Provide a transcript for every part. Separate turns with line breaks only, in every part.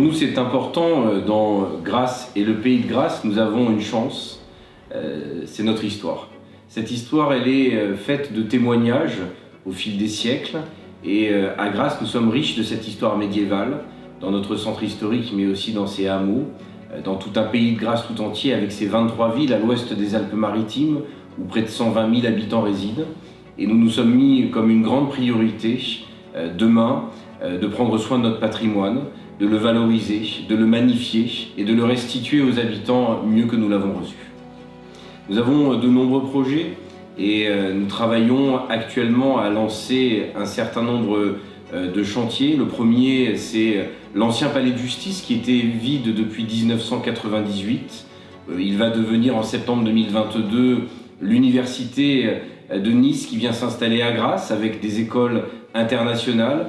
nous, c'est important, dans Grasse et le pays de Grasse, nous avons une chance, c'est notre histoire. Cette histoire, elle est faite de témoignages au fil des siècles, et à Grasse, nous sommes riches de cette histoire médiévale, dans notre centre historique, mais aussi dans ses hameaux, dans tout un pays de Grasse tout entier, avec ses 23 villes à l'ouest des Alpes-Maritimes, où près de 120 000 habitants résident. Et nous nous sommes mis comme une grande priorité, demain, de prendre soin de notre patrimoine, de le valoriser, de le magnifier et de le restituer aux habitants mieux que nous l'avons reçu. Nous avons de nombreux projets et nous travaillons actuellement à lancer un certain nombre de chantiers. Le premier, c'est l'ancien palais de justice qui était vide depuis 1998. Il va devenir en septembre 2022 l'université de Nice qui vient s'installer à Grasse avec des écoles internationales,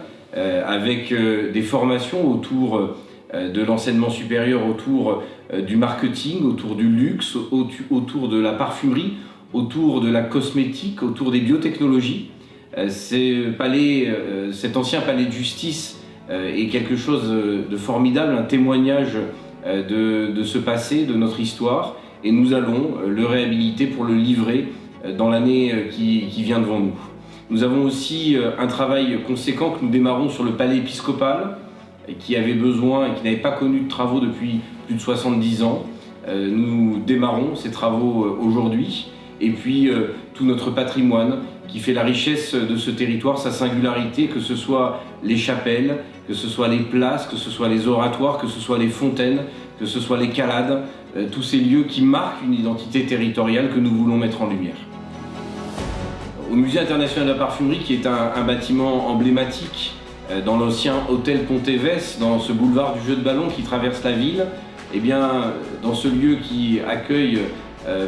avec des formations autour de l'enseignement supérieur, autour du marketing, autour du luxe, autour de la parfumerie, autour de la cosmétique, autour des biotechnologies. Cet ancien palais de justice est quelque chose de formidable, un témoignage de ce passé, de notre histoire, et nous allons le réhabiliter pour le livrer dans l'année qui vient devant nous. Nous avons aussi un travail conséquent que nous démarrons sur le palais épiscopal, qui avait besoin et qui n'avait pas connu de travaux depuis plus de 70 ans. Nous démarrons ces travaux aujourd'hui. Et puis tout notre patrimoine qui fait la richesse de ce territoire, sa singularité, que ce soit les chapelles, que ce soit les places, que ce soit les oratoires, que ce soit les fontaines, que ce soit les calades, tous ces lieux qui marquent une identité territoriale que nous voulons mettre en lumière. Au Musée international de la parfumerie, qui est un bâtiment emblématique dans l'ancien hôtel Pontévès, dans ce boulevard du jeu de ballon qui traverse la ville, eh bien, dans ce lieu qui accueille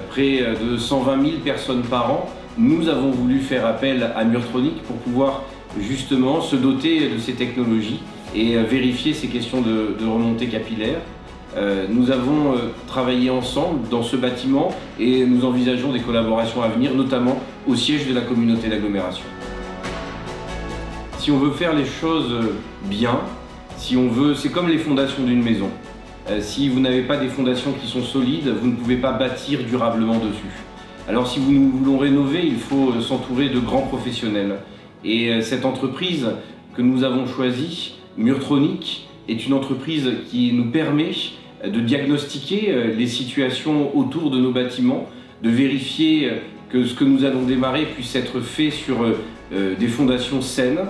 près de 120 000 personnes par an, nous avons voulu faire appel à Murtronic pour pouvoir justement se doter de ces technologies et vérifier ces questions de remontée capillaire. Nous avons travaillé ensemble dans ce bâtiment et nous envisageons des collaborations à venir, notamment au siège de la communauté d'agglomération. Si on veut faire les choses bien, c'est comme les fondations d'une maison. Si vous n'avez pas des fondations qui sont solides, vous ne pouvez pas bâtir durablement dessus. Alors si nous voulons rénover, il faut s'entourer de grands professionnels. Et cette entreprise que nous avons choisie, Murtronic, est une entreprise qui nous permet de diagnostiquer les situations autour de nos bâtiments, de vérifier que ce que nous allons démarrer puisse être fait sur des fondations saines,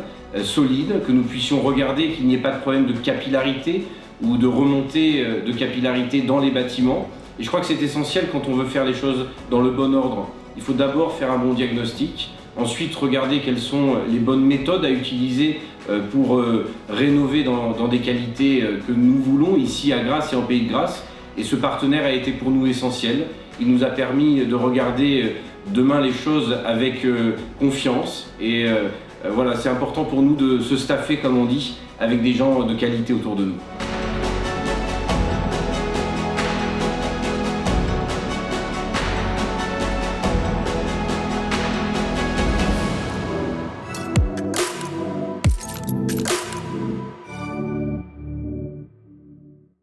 solides, que nous puissions regarder qu'il n'y ait pas de problème de capillarité ou de remontée de capillarité dans les bâtiments. Et je crois que c'est essentiel quand on veut faire les choses dans le bon ordre. Il faut d'abord faire un bon diagnostic, ensuite regarder quelles sont les bonnes méthodes à utiliser pour rénover dans des qualités que nous voulons ici à Grasse et en Pays de Grasse. Et ce partenaire a été pour nous essentiel. Il nous a permis de regarder demain les choses avec confiance. Et voilà, c'est important pour nous de se staffer, comme on dit, avec des gens de qualité autour de nous.